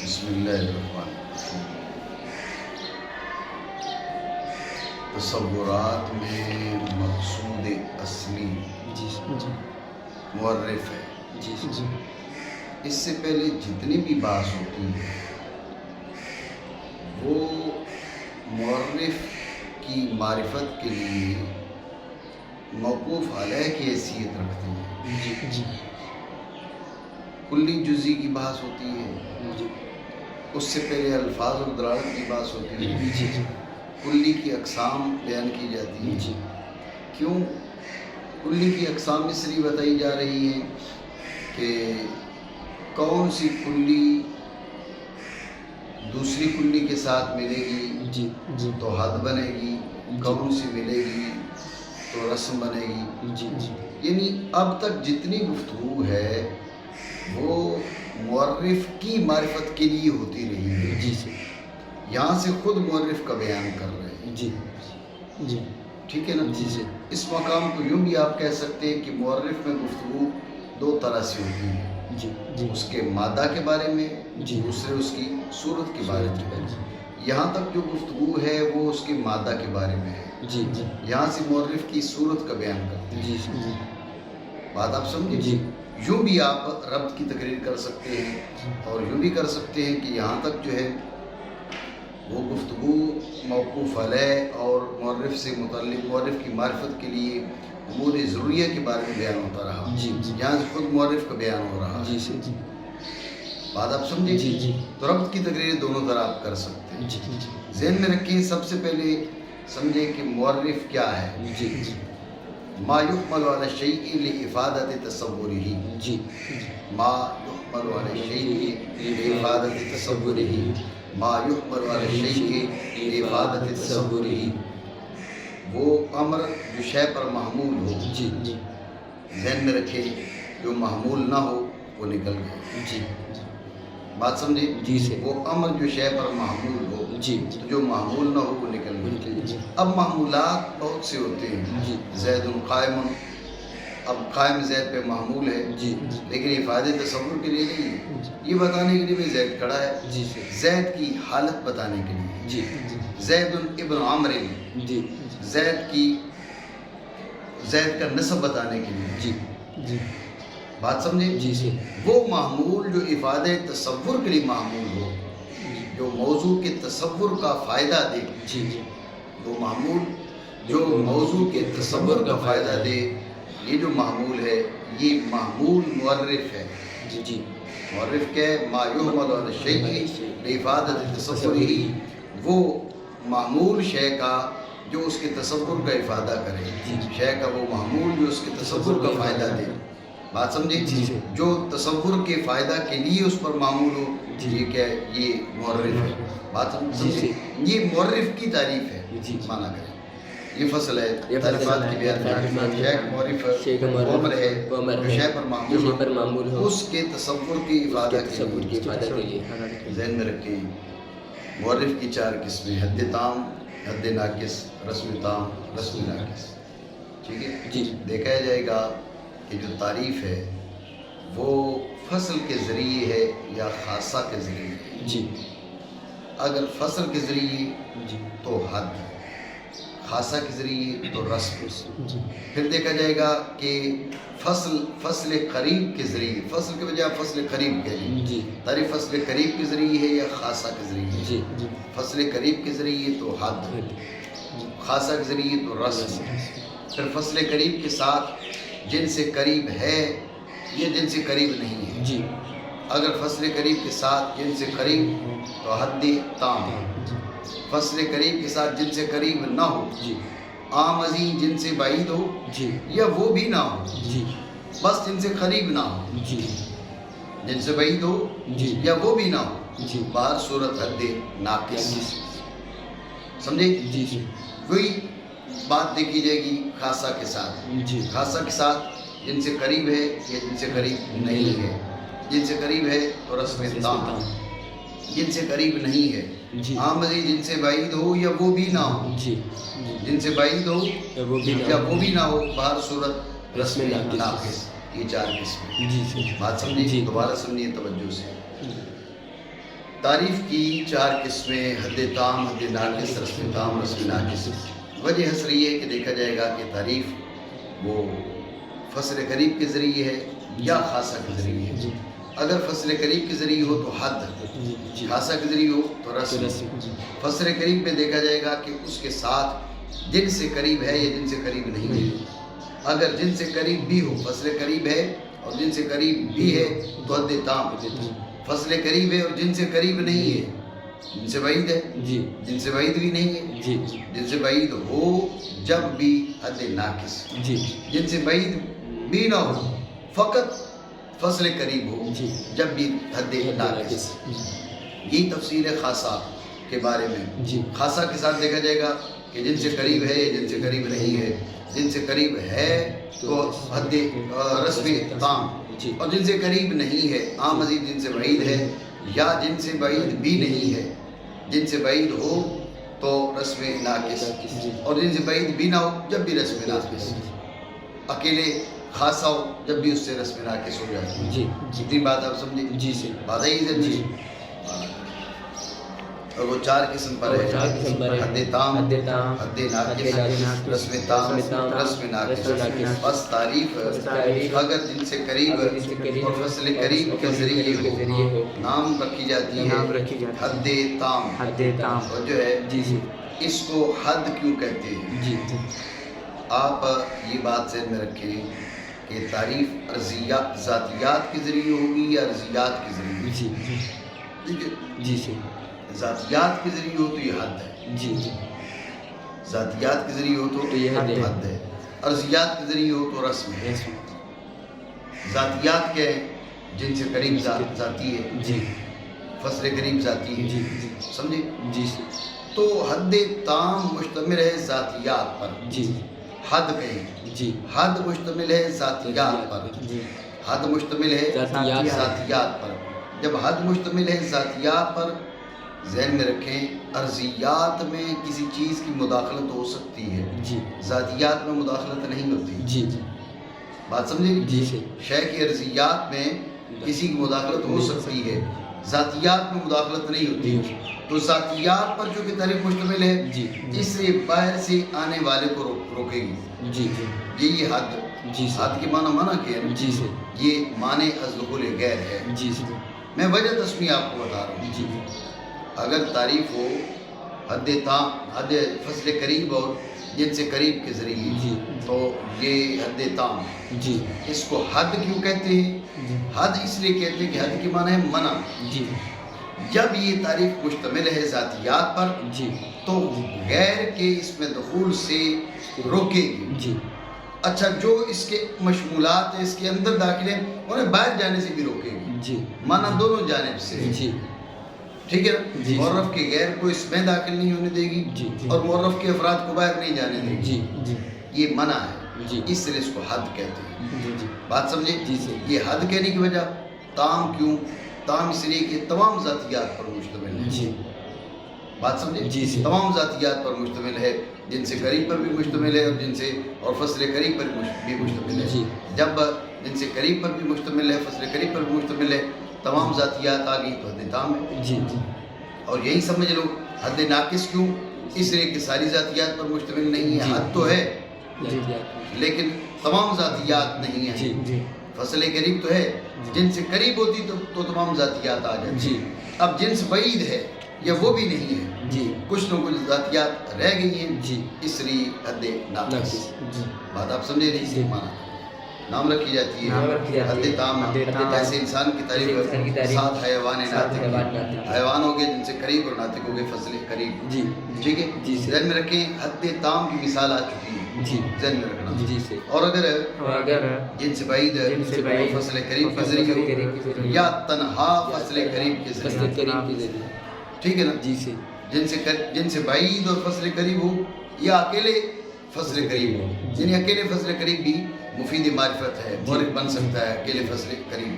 بسم اللہ الرحمن الرحیم۔ تصورات میں مقصود اصلی مورف ہے۔ اس سے پہلے جتنی بھی بحث ہوتی ہے وہ مورف کی معرفت کے لیے موقوف علیہ کی حیثیت رکھتے ہیں۔ کلی جزی کی بحث ہوتی ہے، اس سے پہلے الفاظ اور دلالت کی بحث ہوتی ہے، کلی کی اقسام بیان کی جاتی ہیں۔ کیوں کلی کی اقسام اس لیے بتائی جا رہی ہیں کہ کون سی کلی دوسری کلی کے ساتھ ملے گی تو حد بنے گی، کون سی ملے گی تو رسم بنے گی۔ یعنی اب تک جتنی گفتگو ہے وہ مورف کی معرفت کے لیے ہوتی رہی ہے۔ یہاں سے خود مورف کا بیان کر رہے ہیں۔ ٹھیک ہے نا؟ اس مقام کو یوں بھی آپ کہہ سکتے ہیں کہ مورف میں گفتگو دو طرح سے ہوتی ہے، اس کے مادہ کے بارے میں، دوسرے اس کی صورت کے بارے میں۔ یہاں تک جو گفتگو ہے وہ اس کے مادہ کے بارے میں ہے، یہاں سے مورف کی صورت کا بیان کرتے ہیں۔ بات آپ سمجھے؟ یوں بھی آپ ربط کی تقریر کر سکتے ہیں اور یوں بھی کر سکتے ہیں کہ یہاں تک جو ہے وہ گفتگو موقوف علیہ اور مورف سے متعلق مورف کی معرفت کے لیے امور ضروریہ کے بارے میں بیان ہوتا رہا، یہاں سے خود مورف کا بیان ہو رہا ہے۔ بات آپ سمجھے؟ تو ربط کی تقریر دونوں طرح آپ کر سکتے ہیں۔ ذہن میں رکھیں، سب سے پہلے سمجھیں کہ مورف کیا ہے۔ ما يحمل على الشيء لإفادة تصوره، ما يحمل على الشيء لإفادة تصوره، ما يحمل على الشيء لإفادة تصوره، وہ امر جو شے پر محمول ہو۔ ذہن میں رکھے جو محمول نہ ہو وہ نکل گئے۔ بات سمجھے؟ وہ امر جو شے پر محمول ہو، تو جو محمول نہ ہو وہ نکل گئے۔ اب محمولات بہت سے ہوتے ہیں۔ زید قائم، اب قائم زید پہ محمول ہے، لیکن افادہ تصور کے لیے نہیں ہے، یہ بتانے کے لیے بھی زید کھڑا ہے، زید کی حالت بتانے کے لیے۔ زید ابن عمر، زید کا نسب بتانے کے لیے۔ بات سمجھے؟ وہ محمول جو افادہ تصور کے لیے محمول ہو، جو موضوع کے تصور کا فائدہ دے، وہ محمول جو موضوع کے تصور کا فائدہ دے، یہ جو محمول ہے یہ محمول مورف ہے۔ مورف کیا ہے؟ ما یحمل علی الشیء لافادۃ تصورہ، وہ محمول شے کا جو اس کے تصور کا افادہ کرے، شے کا وہ محمول جو اس کے تصور کا فائدہ دے۔ بات سمجھے؟ جو تصور کے فائدہ کے لیے اس پر معمول ہو، یہ کیا ہے؟ یہ مورف ہے۔ بات سمجھے؟ یہ مورف کی تعریف ہے، مانا کریں یہ فصل ہے تعریفات کی بیان میں۔ شیخ مورف عمر ہے جو شے پر معمول ہو، اس کے تصور کی افادہ کے لیے۔ ذہن میں رکھیں مورف کی چار قسمیں: حد تام، حد ناقص، رسم تام، رسم ناقص۔ ٹھیک ہے؟ دیکھا جائے گا کہ جو تعریف ہے وہ فصل کے ذریعے ہے یا خاصہ کے ذریعے ہے۔ اگر فصل کے ذریعے تو حد، خاصہ کے ذریعے تو رسم۔ پھر دیکھا جائے گا کہ فصل قریب کے ذریعے، فصل کے بجائے فصل قریب کے ذریعے، تعریف فصل قریب کے ذریعے ہے یا خاصہ کے ذریعے ہے۔ فصل قریب کے ذریعے تو حد، خاصہ کے ذریعے تو رسم۔ پھر فصل قریب کے ساتھ جن سے قریب ہے یا جن سے قریب نہیں ہے۔ اگر فصل قریب کے ساتھ جن سے قریب تو حد تام، فصل قریب کے ساتھ جن سے قریب نہ ہو، عام عظیم جن سے بعید ہو یا وہ بھی نہ ہو، بس جن سے قریب نہ ہو، جن سے بعید ہو یا وہ بھی نہ ہو، باہر صورت حد ناقص۔ سمجھے؟ وہی بات دیکھی جائے گی خاصہ کے ساتھ۔ خاصہ کے ساتھ جن سے قریب ہے یا جن سے قریب نہیں ہے۔ جن سے قریب ہے تو رسم تام، جن سے قریب نہیں ہے عام عظیم جن سے بعید ہو یا وہ بھی نہ ہو، جن سے بعید ہو یا وہ بھی نہ ہو، باہر صورت رسم ناقص۔ یہ چار قسمیں۔ بات سمجھیے؟ دوبارہ سمجھیے توجہ سے۔ تعریف کی 4 قسمیں: حد تام، حد ناقص، رسم تام، رسم ناقص۔ وجہ حسر یہ ہے کہ دیکھا جائے گا کہ تعریف وہ فصل قریب کے ذریعے ہے یا خاصہ کے ذریعے ہے۔ اگر فصل قریب کے ذریعے ہو تو حد، خاصہ کے ذریعے ہو تو رسم۔ فصل قریب میں دیکھا جائے گا کہ اس کے ساتھ جن سے قریب ہے یا جن سے قریب نہیں ہے۔ اگر جن سے قریب بھی ہو، فصل قریب ہے اور جن سے قریب بھی ہے تو حد تام۔ فصل قریب ہے اور جن سے قریب نہیں ہے، جن سے بعید ہے، جن سے بعید بھی نہیں ہے، جن سے بعید ہو جب بھی حد ناقص، جن سے بعید بھی نہ ہو فقط فصل قریب ہو جب بھی حد ناقص۔ یہ تفصیل ہے خاصہ کے بارے میں۔ خاصہ کے ساتھ دیکھا جائے گا کہ جن سے قریب ہے جن سے قریب نہیں ہے۔ جن سے قریب ہے تو حد رسم تام، اور جن سے قریب نہیں ہے عام مزید جن سے بعید ہے یا جن سے بعید بھی نہیں ہے، جن سے بعید ہو تو رسم ناقص، اور جن سے بعید بھی نہ ہو جب بھی رسم ناقص۔ اکیلے خاصہ ہو جب بھی اس سے رسم ناقص ہو جاتی ہے۔ اتنی بات آپ سمجھیں؟ بات آئی ہے؟ اور وہ 4 قسم پر ہے: حد تام، حد ناقص، رسم تام، رسم ناقص۔ بس تعریف اگر جن سے قریب اور فصل قریب کے ذریعے ہو نام رکھی جاتی ہے حد تام۔ اور جو ہے اس کو حد کیوں کہتے ہیں؟ آپ یہ بات ذہن میں رکھیں کہ تعریف ارضیات ذاتیات کے ذریعے ہوگی یا ارضیات کے ذریعے؟ ٹھیک ہے، ذاتیات کے ذریعے ہو تو یہ حد ہے، ذاتیات کے ذریعے ہو تو یہ حد ہے، ارضیات کے ذریعے ہو تو رسم ہے۔ ذاتیات کیا ہے؟ جن سے قریب ذاتی ہے، فصل قریب ذاتی ہے، سمجھے؟ تو حد تام مشتمل ہے ذاتیات پر۔ حد کہیں، حد مشتمل ہے ذاتیات پر، حد مشتمل ہے ذاتیات پر۔ جب حد مشتمل ہے ذاتیات پر، ذہن میں رکھیں ارضیات میں کسی چیز کی مداخلت ہو سکتی ہے، ذاتیات میں مداخلت نہیں ہوتی۔ بات سمجھے؟ شے کی ارضیات میں کسی کی مداخلت ہو سکتی ہے، ذاتیات میں مداخلت نہیں ہوتی۔ تو ذاتیات پر جو کہ تعریف مشتمل ہے اس سے باہر سے آنے والے کو روکے گی۔ یہ حد، حد کی معنی کیا ہے؟ یہ معنی از دخول غیر ہے۔ میں وجہ تسمیہ آپ کو بتا رہا ہوں۔ اگر تعریف ہو حد تام، حد فصل قریب اور جن سے قریب کے ذریعے، تو یہ حد تام۔ اس کو حد کیوں کہتے ہیں؟ حد اس لیے کہتے ہیں کہ حد کی معنی ہے منع۔ جب یہ تعریف مشتمل ہے ذاتیات پر تو غیر کے اس میں دخول سے روکے گی۔ اچھا، جو اس کے مشمولات ہیں، اس کے اندر داخل ہیں، انہیں باہر جانے سے بھی روکے گی۔ معنی دونوں جانب سے، ٹھیک ہے نا؟ معرف کے غیر کو اس میں داخل نہیں ہونے دے گی اور معرف کے افراد کو باہر نہیں جانے دے گی۔ یہ منع ہے، اس لیے اس کو حد کہتے ہیں۔ بات سمجھے؟ یہ حد کہنے کی وجہ تام کیوں؟ تام اس لیے کہ تمام ذاتیات پر مشتمل ہے۔ بات سمجھے؟ تمام ذاتیات پر مشتمل ہے، جن سے قریب پر بھی مشتمل ہے اور جن سے اور فصل قریب پر بھی مشتمل ہے۔ جب جن سے قریب پر بھی مشتمل ہے، فصل قریب پر بھی مشتمل ہے، تمام ذاتیات آ گئی تو حد تام ہے۔ اور یہی سمجھ لو حد ناقص کیوں؟ اس لیے کہ ساری ذاتیات پر مشتمل نہیں ہے، حد تو ہے لیکن تمام ذاتیات نہیں ہیں۔ فصل قریب تو ہے، جن سے قریب ہوتی تو تمام ذاتیات آ جاتی۔ اب جنس بعید ہے یا وہ بھی نہیں ہے، کچھ نہ کچھ ذاتیات رہ گئی ہیں، اس لیے حد ناقص۔ بات آپ سمجھے نہیں؟ مانا نام رکھی جاتی ہے حد تام۔ ایسے انسان کی تعریف 7 حیوان ناطق، حیوان ہو گئے جن سے قریب اور ناطق ہو گئے فصل قریب۔ ٹھیک ہے، ذہن میں رکھیں حد تام کی مثال آ چکی ہے، ذہن میں رکھنا۔ اور اگر جن سے بعید فصل قریب کے ذریعے ہو یا تنہا فصل قریب کے ذریعے، ٹھیک ہے نا؟ جن سے بعید اور فصل قریب ہو یا اکیلے فصل قریب ہو، یعنی اکیلے فصل قریب بھی مفید معرفت ہے، مورخ بن سکتا ہے۔ اکیلے فصل قریب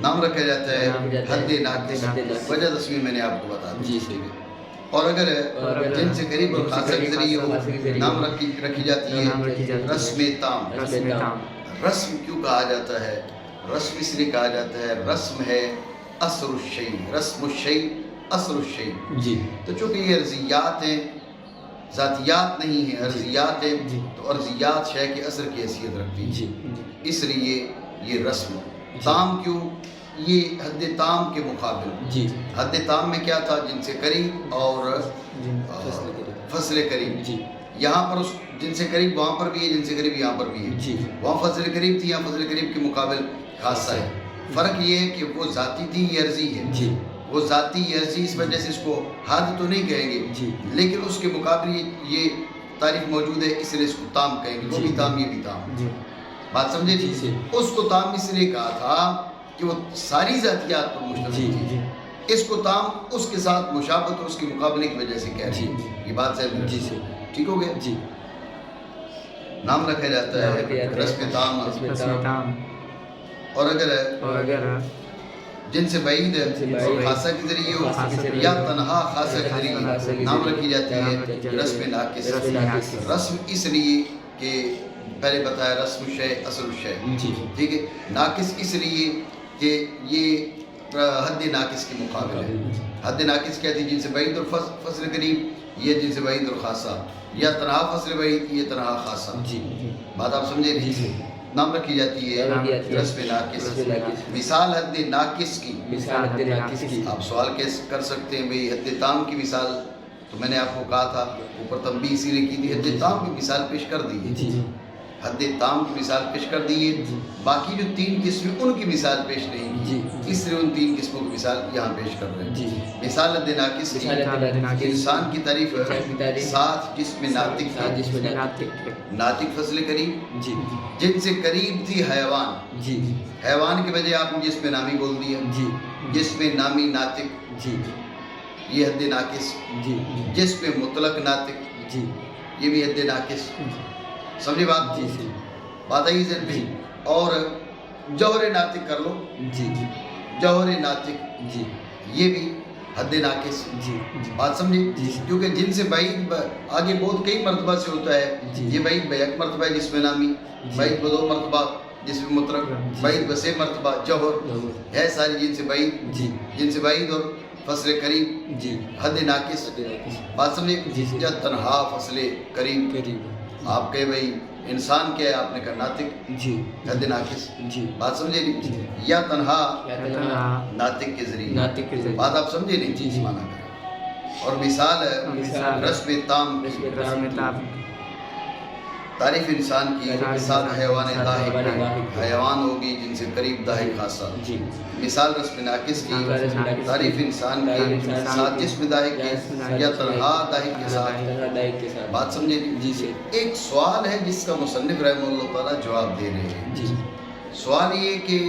نام رکھا جاتا ہے حد ناقص، وجہ تسمیہ میں نے آپ کو بتا دی۔ اور اگر جن سے قریب اور خاصہ کے ذریعے ہو نام رکھی جاتی ہے رسم تام۔ رسم کیوں کہا جاتا ہے؟ رسم اس لیے کہا جاتا ہے، رسم ہے اصل الشیء، رسم الشیء اصل الشیء. جی. تو چونکہ یہ ارضیات ہیں، ذاتیات نہیں ہیں، ارضیات ہیں، تو ارضیات شے کے اثر کی حیثیت رکھتی ہیں. جی. اس لیے یہ رسم تام کیوں؟ یہ حد تام کے مقابل. جی. حد تام میں کیا تھا؟ جن سے قریب اور فصل قریب. جی. یہاں پر اس جن سے قریب وہاں پر بھی ہے، جن سے قریب یہاں پر بھی ہے. جی. وہاں فصل قریب تھی، یہاں فصل قریب کے مقابل خاصہ ہے. فرق یہ ہے کہ وہ ذاتی تھی، یہ عرضی ہے. جی. وہ ذاتی عرضی، اس وجہ سے اس کو حد تو نہیں کہیں گے، جی. لیکن اس کے مقابل یہ تعریف موجود ہے، اس لیے اس کو تام کہیں گے. وہ بھی تام، یہ بھی تام. جی. بات سمجھے؟ جی. اس کو تام اس لیے کہا تھا کہ وہ ساری ذاتیات پر مشتمل تھی. جی. اس کو تام اس کے ساتھ مشابہت اور اس کے مقابلے کی وجہ سے کہہ رہے ہیں. یہ بات ہے. جی. ٹھیک ہو گیا؟ جی. نام رکھا جاتا ہے رسم تام. اور اگر جن سے بعید خاصہ کے ذریعے ہو یا تنہا خاصہ کے ذریعے نام رکھی جاتی ہے رسم ناقص. رسم اس لیے کہ پہلے بتایا رسم شے اصل شے. ٹھیک ہے. ناقص اس لیے کہ یہ حد ناقص کے مقابل ہے. حد ناقص کہتی ہے جن سے بعید اور فصل قریب، یہ جن سے بعید اور خاصہ، یا تنہا فصل بعید، یہ تنہا خاصہ. بات آپ سمجھے؟ نام رکھی جاتی ہے رسم ناقص. مثال حد ناقص کی. آپ سوال کیسے کر سکتے ہیں بھئی حد تام کی مثال؟ تو میں نے آپ کو کہا تھا اوپر تنبیہ اسی نے کی تھی، حد تام کی مثال پیش کر دی. حد تام کی مثال پیش کر دی ہے. باقی جو 3 قسمیں ان کی مثال پیش نہیں کی، اس لیے ان 3 قسموں کی مثال یہاں پیش کر رہے ہیں. مثال حد ناقص کی، انسان کی تعریف ساتھ جسم ناطق. ناطق فصل قریب، جن سے قریب تھی حیوان. حیوان کی وجہ آپ نے جسم نامی بول دیا. جسم نامی ناطق، یہ حد ناقص. جسم مطلق ناطق، یہ بھی حد ناقص. سمجھے بات؟ بات آئی ذہن میں؟ اور جوہر ناطق کر لو. جوہر ناطق یہ بھی حد ناقص. بات سمجھے؟ کیونکہ جن سے بعید آگے بہت کئی مرتبہ سے ہوتا ہے. یہ بعید بیک مرتبہ ہے جسم نامی، بعید بدو مرتبہ جسم مطلق، بعید بسے مرتبہ جوہر ہے. ساری جن سے بعید، جن سے بعید اور فصل قریب حد ناقص. بات سمجھے؟ یا تنہا فصل قریب. آپ کہے بھئی انسان کیا ہے؟ آپ نے کہا ناطق، حد ناقص. بات سمجھے نہیں؟ یا تنہا ناطق کے ذریعے. بات آپ سمجھے نہیں؟ مانا کریں. اور مثال ہے رسم تام. تعریف انسان کی مثال حیوان داہک، حیوان ہوگی جن سے قریب داہک خاصہ. مثال رسم ناقص کی، تعریف انسان کی ساتھ جسم داہک کی یا تنہا داہک کے ساتھ. بات سمجھے نہیں؟ ایک سوال ہے جس کا مصنف رحمہ اللہ تعالیٰ جواب دے رہے ہیں. سوال یہ کہ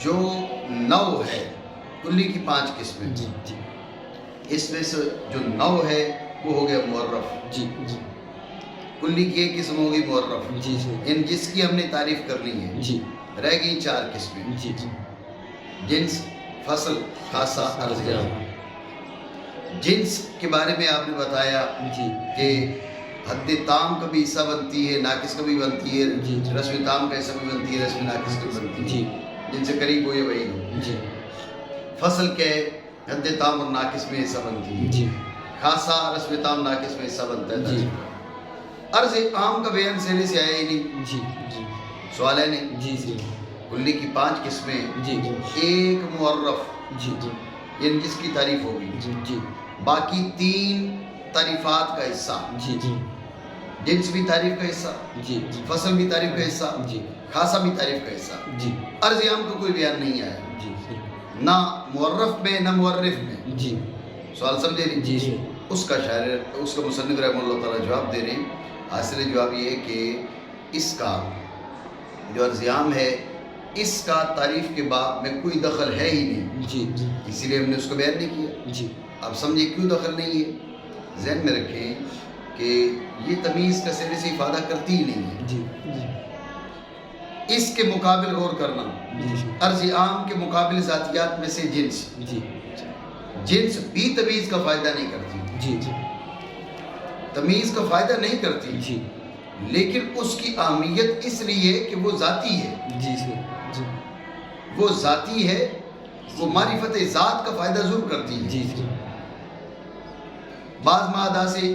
جو نو ہے کلی کی 5 قسمیں، اس میں سے جو نو ہے وہ ہو گیا معرف. کلی کی ایک قسم ہوگی معرف، ان جس کی ہم نے تعریف کرنی ہے. رہ گئی 4 قسمیں، جنس، فصل، خاصہ، ارضیہ. جنس کے بارے میں آپ نے بتایا کہ حد تام کا بھی حصہ بنتی ہے، ناقص کا بھی بنتی ہے. رسم تام کا حصہ بھی بنتی ہے، رسم ناقص کا بھی بنتی ہے. جن سے قریب ہو یا بعید ہو. فصل کے حد تام اور ناقص میں حصہ بنتی ہے. خاصہ رسم تام ناقص میں حصہ بنتا ہے. عرض عام کا بیان سہلے سے آیا ہی نہیں. سوال ہے نہیں. کلی کی 5 قسمیں، ایک معرف یعنی جس کی تعریف ہوگی، باقی 3 تعریفات کا حصہ. جنس بھی تعریف کا حصہ، فصل بھی تعریف کا حصہ، خاصہ بھی تعریف کا حصہ. عرض عام کا کوئی بیان نہیں آیا، نہ معرف میں نہ معرف میں. سوال سمجھے نہیں؟ اس کا شاعر، اس کا مصنف رحمہ اللہ تعالیٰ جواب دے رہے ہیں. حاصل جواب یہ ہے کہ اس کا جو عرضیام ہے اس کا تعریف کے باب میں کوئی دخل ہے ہی نہیں. اسی لیے ہم نے اس کو بیان نہیں کیا. اب سمجھے کیوں دخل نہیں ہے؟ ذہن میں رکھیں کہ یہ تمیز کا سہلے سے افادہ کرتی ہی نہیں ہے. اس کے مقابل غور کرنا، عرض عام کے مقابل ذاتیات میں سے جنس. جنس بھی تمیز کا فائدہ نہیں کرتی، تمیز کا فائدہ نہیں کرتی، لیکن اس کی اہمیت اس لیے کہ وہ ذاتی ہے. وہ ذاتی ہے وہ معرفت ذات کا فائدہ ضرور کرتی ہے. جی جی بعض مادہ سے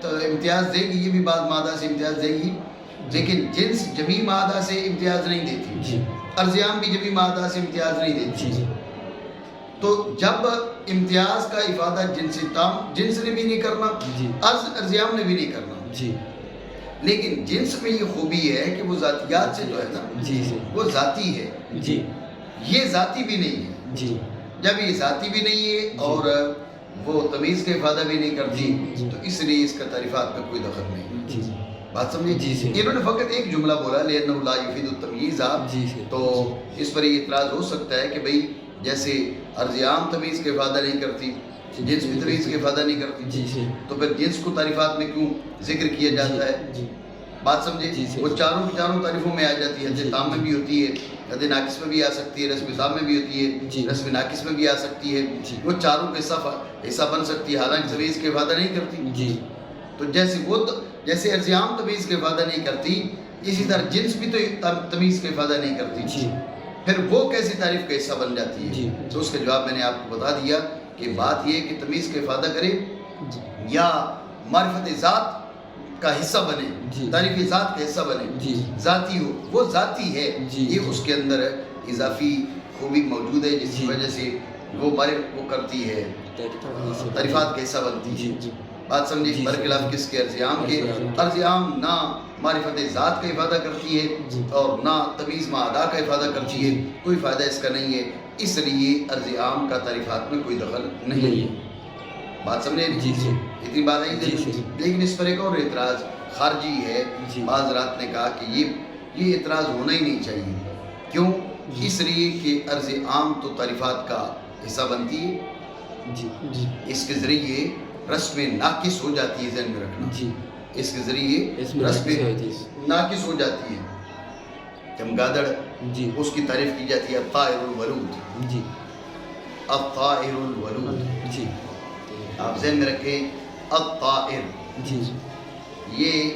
تو امتیاز دے گی، یہ بھی بعض مادہ سے امتیاز دے گی، لیکن جنس جمی مادہ سے امتیاز نہیں دیتی. جی ارزیام بھی جمی مادہ سے امتیاز نہیں دیتی. جی تو جب امتیاز کا افادہ جنس نے بھی نہیں کرنا، جی ارزیام نے بھی نہیں کرنا. جی لیکن جنس میں یہ خوبی ہے کہ وہ ذاتیات سے جو ہے نا جی جی وہ ذاتی ہے. جی یہ ذاتی بھی نہیں ہے. جی جب یہ ذاتی بھی نہیں ہے اور وہ تمیز کا افادہ بھی نہیں کرتی تو اس لیے اس کا تعریفات میں کوئی دخل نہیں. جی بات سمجھے؟ جی سر. انہوں نے فقط ایک جملہ بولا لأنه لا يفيد التمييز. جی سر. تو اس پر یہ اعتراض ہو سکتا ہے کہ بھئی جیسے ارزیام تمیز کا افادہ نہیں کرتی، جنس بھی تمیز کا افادہ نہیں کرتی، جی سر. تو پھر جنس کو تعریفات میں کیوں ذکر کیا جاتا ہے؟ جی بات سمجھے؟ جی سر. وہ چاروں کی چاروں تعریفوں میں آ جاتی ہے. جی. حد تام میں بھی ہوتی ہے، حد ناقص میں بھی آ سکتی ہے، رسم تام میں بھی ہوتی جی. ہے، رسم ناقص میں بھی آ سکتی ہے. جی. وہ چاروں کا حصہ بن سکتی ہے حالانکہ تمیز کا افادہ نہیں کرتی. جی تو جیسے ارزیام تمیز کا افادہ نہیں کرتی، اسی طرح جنس بھی تو تمیز کا افادہ نہیں کرتی. جی پھر وہ کیسی تعریف کا حصہ بن جاتی ہے؟ جی. تو اس کا جواب میں نے آپ کو بتا دیا کہ بات یہ ہے کہ تمیز کا افادہ کرے جی یا معرفت ذات کا حصہ بنے، جی. تعریف ذات کا حصہ بنے، جی ذاتی ہو، وہ ذاتی ہے. جی. یہ اس کے اندر اضافی خوبی موجود ہے جس کی جی. وجہ سے وہ وہ کرتی ہے، تعریفات کا حصہ بنتی ہے. جی جی بات سمجھے؟ جی. برخلاف کس کے؟ ارزیام کے. ارزیام. ارزیام نہ معرفت ذات کا افادہ کرتی ہے جی. اور نہ تمیز معدا کا افادہ کرتی ہے، کوئی فائدہ اس کا نہیں ہے. اس لیے ارزیام کا تعریفات میں کوئی دخل نہیں ہے. بات سمجھے؟ جی سر. اتنی بات ہے. جی سر. لیکن اس پر ایک اور اعتراض خارجی ہے. جی. بعض حضرات نے کہا کہ یہ اعتراض ہونا ہی نہیں چاہیے. کیوں؟ جی. اس لیے کہ ارض عام تو تعریفات کا حصہ بنتی ہے، جی جی اس کے ذریعے رسم ناقص ہو جاتی ہے. ذہن میں رکھنا، جی اس کے ذریعے اس میں رسم ناقص ہو جاتی ہے. چمگادڑ جی اس کی تعریف کی جاتی ہے الطائر الولود. جی الطائر الولود. جی آپ ذہن میں رکھیں الطائر، جی یہ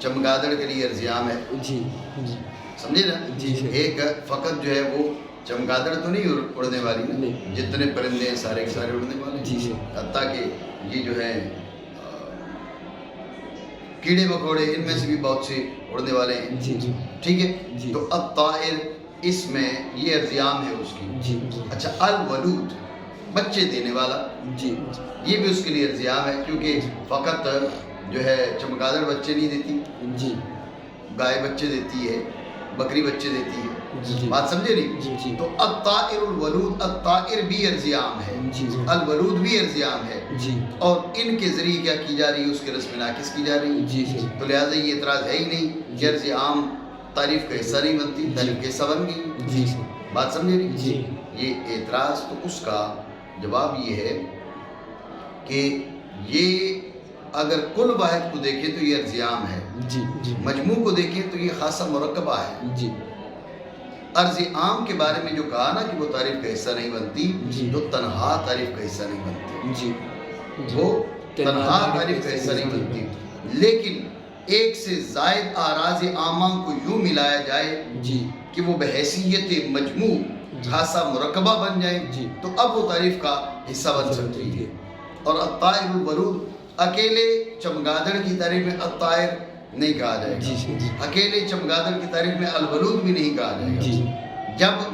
چمگادڑ کے لیے ارزیام ہے. جی جی سمجھے نا؟ جی سر. ایک فقط جو ہے وہ چمگادڑ تو نہیں اڑنے والی، نہیں. جتنے پرندے ہیں سارے کے سارے اڑنے والے. جی سر. حتیٰ کہ یہ جو ہے کیڑے مکوڑے ان میں سے بھی بہت سے اڑنے والے ہیں. جی جی ٹھیک ہے. جی. تو الطائر اس میں یہ ارزیام ہے اس کی. جی اچھا الولود بچے دینے والا، جی یہ بھی اس کے لیے ارزیام ہے کیونکہ فقط جو ہے چمگادڑ بچے نہیں دیتی، جی گائے بچے دیتی ہے، بکری بچے دیتی ہے. جی بات سمجھے نہیں؟ جی جی تو الطائر الولود، الطائر بھی ارزیام ہے، جی الولود بھی ارزیام ہے، جی اور ان کے ذریعے کیا کی جا رہی ہے؟ اس کے رسم ناقص کی جا رہی ہے. جی سر. تو لہٰذا یہ اعتراض ہے ہی نہیں کہ ارزیام تعریف کا حصہ نہیں بنتی، تعریف کا حصہ بن گئی. جی سر. بات سمجھے نہیں؟ جی یہ اعتراض تو اس کا جواب یہ ہے کہ یہ اگر کل واحد کو دیکھیں تو یہ ارزیام ہے، جی جی مجموع کو دیکھیں تو یہ خاصا مرکبہ ہے. جی عرض عام کے بارے میں جو کہا نا کہ وہ تعریف کا حصہ نہیں بنتی، جی. تو تنہا تعریف کا حصہ نہیں بنتی. جی وہ تنہا تعریف کا حصہ نہیں بنتی. لیکن ایک سے زائد آراز عامہ کو یوں ملایا جائے جی کہ وہ بحیثیت مجموع خاصا مرکبہ بن جائے جی. تو اب وہ تعریف کا حصہ بن سکتی ہے. اور الطائر الولود اکیلے چمگادڑ کی تعریف میں الطائر نہیں کہا جائے جی گا، جی اکیلے چمگادڑ کی تعریف میں الولود بھی نہیں کہا جائے گا. جی جب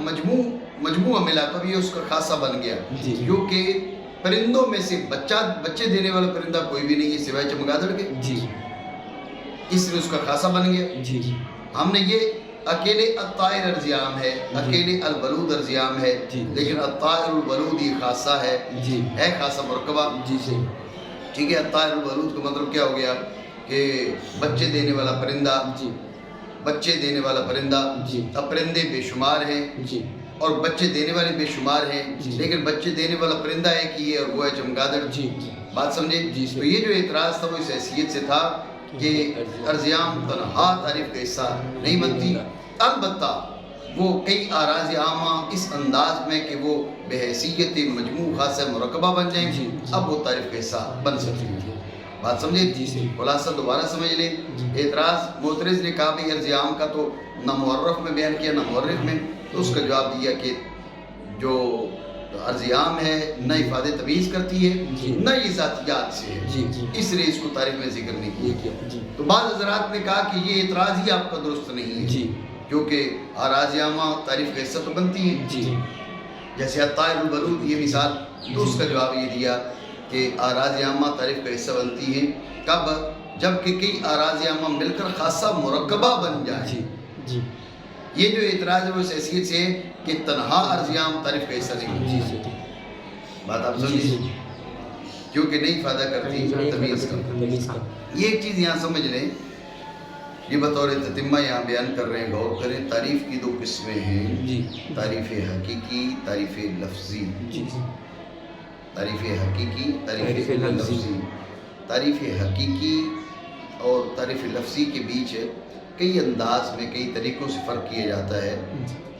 مجموعہ ملا تب یہ اس کا خاصہ بن گیا، جی. کیونکہ پرندوں میں سے بچے دینے والا پرندہ کوئی بھی نہیں ہے سوائے چمگادڑ کے، جی اس لیے اس کا خاصہ بن گیا. جی ہم نے یہ اکیلے الطائر ارزیام ہے، اکیلے الولود ارزیام ہے، جی. لیکن الطائر الولود یہ خاصہ ہے، جی ہے خاصہ مرکبہ. جی سر. ٹھیک ہے. الطائر الولود کا مطلب کیا ہو گیا کہ بچے دینے والا پرندہ، جی بچے دینے والا پرندہ. جی. اب پرندے بے شمار ہیں جی اور بچے دینے والے بے شمار ہیں، جی. لیکن بچے دینے والا پرندہ ایک ہی ہے اور وہ ہے چمگادڑ. جی بات سمجھے؟ جی سر. تو یہ جو اعتراض تھا وہ اس حیثیت سے تھا کہ ارزیام تنہا تعریف کا حصہ نہیں بنتی. البتہ وہ کئی آراز عامہ اس انداز میں کہ وہ بحیثیت مجموع خاصہ مرکبہ بن جائیں، جی. اب وہ تعریف کا حصہ بن سکتی ہے. بات سمجھے؟ جی سر. خلاصہ دوبارہ سمجھ لیں. اعتراض معترض نے کہا بھی ارزیام کا تو نہ معرف میں بیان کیا نہ معرف میں، تو اس کا جواب دیا کہ جو تو عرض عام ہے، نہ افادہ تمیز کرتی ہے، جی، نہ یہ ذاتیات سے ہے، جی جی اس لیے اس کو تعریف میں ذکر نہیں یہ کیا۔ کیا جی تو بعض حضرات نے کہا کہ یہ اعتراض ہی آپ کا درست نہیں ہے، جی کیونکہ آراز عامہ تعریف کا حصہ تو بنتی ہے، جی جیسے الطائر البلود یہ مثال، تو اس کا جواب یہ دیا کہ آراز عامہ تعریف کا حصہ بنتی ہے کب؟ جب کہ کئی آراز عامہ مل کر خاصہ مرکبہ بن جائے۔ جی جی یہ جو اعتراض ہے وہ اس حیثیت سے ہے کہ تنہا عرض عام تعریف کا حصہ نہیں جی ہے۔ بات آپ جی سمجھیں، کیونکہ نہیں فائدہ کرتی تمیز کا۔ تمیز کا یہ ایک چیز یہاں سمجھ لیں، یہ بطور تتمہ یہاں بیان کر رہے ہیں، غور کریں۔ تعریف کی دو قسمیں ہیں، جی تعریف حقیقی، تعریف لفظی۔ جی تعریف حقیقی، تعریف تعریف لفظی۔ لفظی۔ تعریف حقیقی اور تعریف لفظی کے بیچ کئی انداز میں، کئی طریقوں سے فرق کیا جاتا ہے۔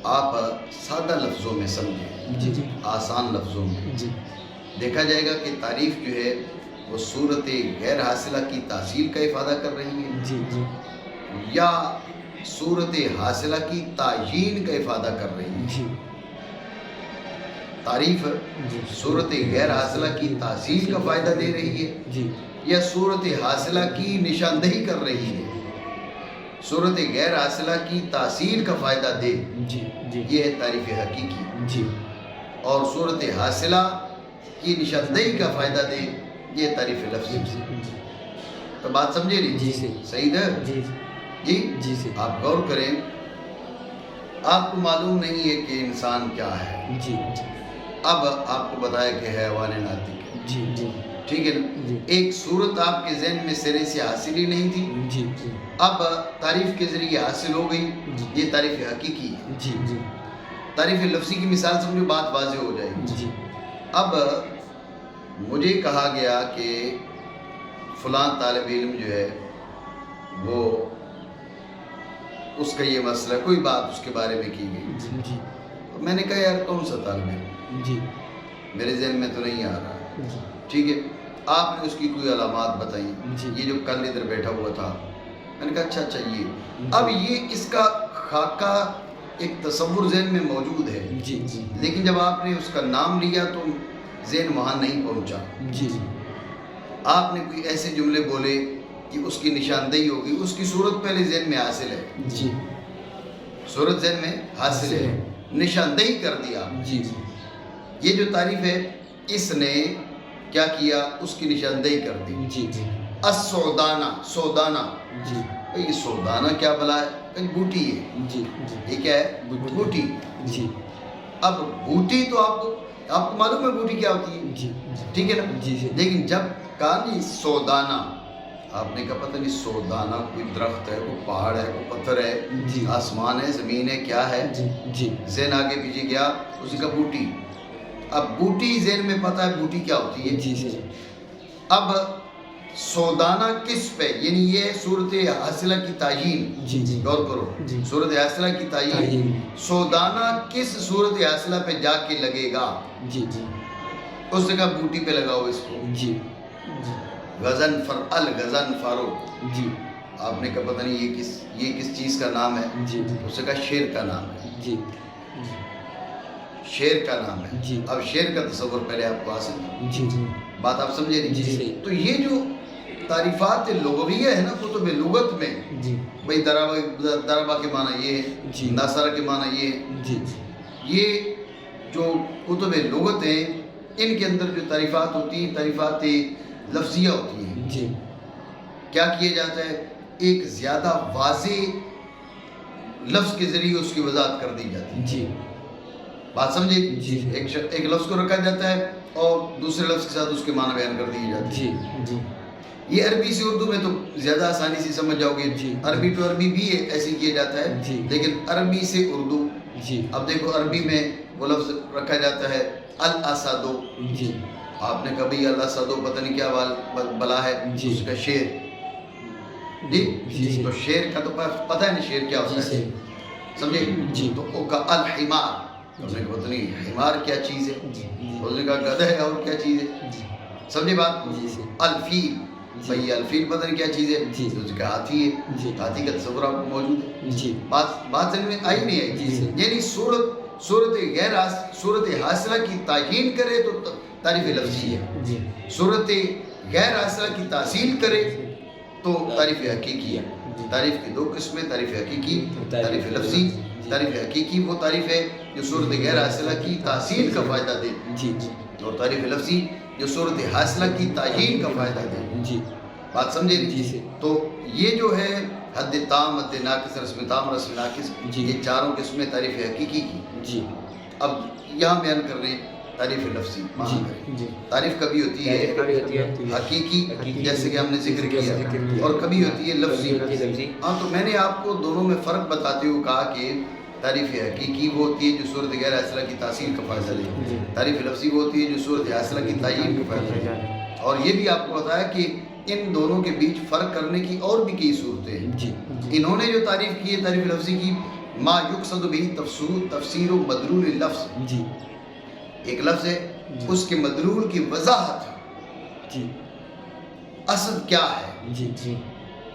آپ سادہ لفظوں میں سمجھیں، جی جی آسان لفظوں میں جی دیکھا جائے گا کہ تعریف جو ہے وہ صورت غیر حاصلہ کی تحصیل کا افادہ کر رہی ہے، جی جی یا صورت حاصلہ کی تعیین کا افادہ کر رہی ہے۔ جی تعریف جی صورت غیر حاصلہ کی تحصیل کا فائدہ دے رہی ہے، جی یا صورت حاصلہ کی نشاندہی کر رہی ہے۔ صورت غیر حاصلہ کی تحصیل کا فائدہ دے، جی جی یہ ہے تعریف حقیقی، جی اور صورت حاصلہ کی نشاندہی کا فائدہ دے، یہ تعریف لفظی۔ تو بات سمجھے نہیں؟ جی صحیح ہے جی جی جی سے آپ غور کریں، آپ کو معلوم نہیں ہے کہ انسان کیا ہے، جی اب آپ کو بتایا کہ حیوان ناطق ہے، جی جی ٹھیک ہے نا؟ جی ایک صورت آپ کے ذہن میں سرے سے حاصل ہی نہیں تھی، جی جی اب تعریف کے ذریعے حاصل ہو گئی، یہ تعریف حقیقی ہے۔ جی جی تعریف لفظی کی مثال سمجھو، بات واضح ہو جائے گی۔ جی اب مجھے کہا گیا کہ فلاں طالب علم جو ہے وہ اس کا یہ مسئلہ، کوئی بات اس کے بارے میں کی گئی، جی میں نے کہا یار کون سا طالب علم، جی میرے ذہن میں تو نہیں آ رہا، جی ٹھیک ہے؟ آپ نے اس کی کوئی علامات بتائیں، جی یہ جو کل ادھر بیٹھا ہوا تھا، میں نے کہا اچھا یہ اب یہ اس کا خاکہ ایک تصور ذہن میں موجود ہے، جی جی لیکن جب آپ نے اس کا نام لیا تو ذہن وہاں نہیں پہنچا۔ جی آپ نے کوئی ایسے جملے بولے کہ اس کی نشاندہی ہوگی، اس کی صورت پہلے ذہن میں حاصل ہے، جی صورت ذہن میں حاصل ہے، نشاندہی کر دیا۔ جی یہ جو تعریف ہے اس نے کیا کیا، اس کی نشاندہی کر دی۔ جی جی السودانہ، سودانہ، جی یہ سودانہ کیا بلا ہے؟ کہیں بوٹی ہے، جی یہ کیا ہے؟ بوٹی۔ جی اب بوٹی تو آپ کو معلوم ہے بوٹی کیا ہوتی ہے، جی ٹھیک ہے نا؟ جی لیکن جب کہا نہیں سودانہ، آپ نے کہا پتہ نہیں سودانہ کوئی درخت ہے، کوئی پہاڑ ہے، کوئی پتھر ہے، جی آسمان ہے، زمین ہے، کیا ہے؟ جی جی ذہن آگے پیچھے گیا، اسی کا بوٹی۔ اب بوٹی ذہن میں پتہ ہے بوٹی کیا ہوتی ہے۔ جی جی اب سودانہ کس پہ، یعنی یہ صورت حاصلہ کی تعیین، جی جی غور کرو، جی صورت حاصلہ کی تعیین، سودانہ کس صورت حاصلہ پہ جا کے لگے گا؟ جی جی اس نے کہا بوٹی پہ لگاؤ اس کو، جی غزن فر الغزن فارو۔ جی آپ نے کہا پتہ نہیں یہ کس چیز کا نام ہے، جی اس نے کہا شیر کا نام ہے، جی شیر کا نام ہے۔ جی اب شیر کا تصور پہلے آپ کو حاصل تھا، جی جی بات آپ سمجھے نہیں؟ جی صحیح۔ تو یہ جو تعریفات لغویہ ہے نا کتب لغت میں، جی بھئی دربا کے معنی یہ ہے، جی ناصرہ کے معنی یہ ہے، جی یہ جو کتب لغت ہیں ان کے اندر جو تعریفات ہوتی ہیں، تعریفات لفظیہ ہوتی ہیں، جی کیا کیا جاتا ہے؟ ایک زیادہ واضح لفظ کے ذریعے اس کی وضاحت کر دی جاتی ہے، جی بات سمجھے؟ جی ایک لفظ کو رکھا جاتا ہے اور دوسرے لفظ کے ساتھ اس کے معنی بیان کر دیے جاتے ہیں۔ جی جی یہ عربی سے اردو میں تو زیادہ آسانی سے سمجھ جاؤ گے، جی عربی ٹو عربی بھی ایسے کیا جاتا ہے، جی لیکن عربی سے اردو، جی اب دیکھو عربی میں وہ لفظ رکھا جاتا ہے الاسدو، جی آپ نے کبھی الاسدو پتہ نہیں کیا بلا ہے، جی اس کا شیر، جی جی تو شیر کا تو پتہ ہے نا شیر کیا ہوتا ہے، سمجھے؟ جی تو وہ کا الحمار، اس نے کہا پتہ نہیں حمار کیا چیز ہے، اس نے کہا گدھا ہے اور کیا چیز ہے، سمجھے بات؟ الفیل، بھئی الفیل پتہ نہیں کیا چیز ہے، جی اس نے کہا ہاتھی ہے، ہاتھی کا تصور آپ کو موجود ہے، جی بات سمجھ میں آئی نہیں جی ہے؟ یعنی صورت صورت حاصلہ کی تعیین کرے تو تعریف لفظی ہے، جی صورت غیر حاصلہ کی تحصیل کرے تو تعریف حقیقی ہے۔ تعریف کی دو قسمیں، تعریف حقیقی، تعریف لفظی۔ تعریف حقیقی وہ تعریف ہے جو صورت غیر حاصلہ کی تحصیل کا فائدہ دے، جی جی اور تعریف لفظی جو صورت حاصلہ کی تعیین کا فائدہ دے۔ جی بات سمجھے؟ جی سے تو یہ جو ہے حد تام، حد ناقص، رسم تام، رسم ناقص، جی یہ چاروں قسمیں تعریف حقیقی کی۔ جی اب یہاں بیان کر رہے ہیں تعریف لفظی۔ جی جی تعریف کبھی ہوتی ہے حقیقی، جیسے کہ ہم نے ذکر کیا، اور کبھی ہوتی ہے لفظی۔ ہاں، تو میں نے آپ کو دونوں میں فرق بتاتے ہوئے کہا کہ تعریف حقیقی وہ ہوتی ہے جو صورت غیر حاصلہ کی تحصیل کا فائدہ دے، تعریف لفظی وہ ہوتی ہے جو صورت حاصلہ کی تعیین کا فائدہ دے۔ اور یہ بھی آپ کو بتایا کہ ان دونوں کے بیچ فرق کرنے کی اور بھی کئی صورتیں ہیں۔ جی انہوں نے جو تعریف کی ہے تعریف لفظی کی، ما یقصد به تفسیر و مدلول اللفظ، جی ایک لفظ ہے، اس کے مدلول کی وضاحت، جی اسد کیا ہے، جی جی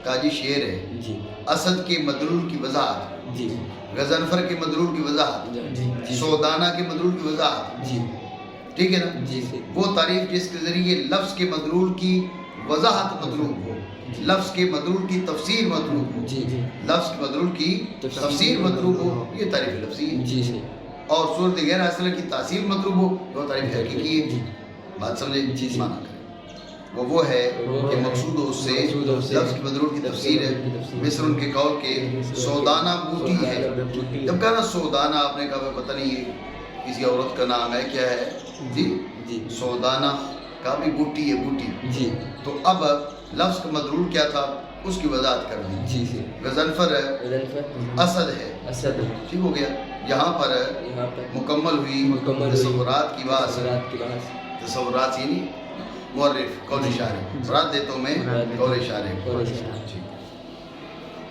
قاضی شعر ہے، جی اسد کے مدلول کی وضاحت، جی غضنفر کے مدلول کی وضاحت، جی سودانہ کے مدلول کی وضاحت، جی ٹھیک ہے نا؟ جی سے وہ تعریف جس کے ذریعے لفظ کے مدلول کی وضاحت مطلوب ہو، لفظ کے مدلول کی تفسیر مطلوب ہو، جی جی لفظ کے مدلول کی تفسیر مطلوب ہو، یہ تعریف لفظی ہے۔ جی سے اور صورت غیر حاصلہ کی تحصیل مطلوب ہو، وہ تعریف حقیقی ہے۔ جی بات سمجھے؟ جی جی معنی کریں، وہ ہے کہ مقصود ہو اس سے لفظ کے مدلول کی تفسیر ہے، مثل ان کے قول کے سودانہ بوٹی ہے۔ جب کہا نا سودانہ، آپ نے کہا پتہ نہیں یہ کسی عورت کا نام ہے، کیا ہے؟ جی جی سودانہ کا بھی بوٹی ہے، بوٹی۔ جی تو اب لفظ کا مدلول کیا تھا اس کی وضاحت کر دی۔ جی سے غضنفر ہے، اسد ہے، اسد ٹھیک ہو گیا۔ یہاں پر یہاں پر مکمل ہوئی تصورات کی بات، تصورات یعنی مورخ، قول شاعر، مراد دیتا ہوں میں قول شاعر۔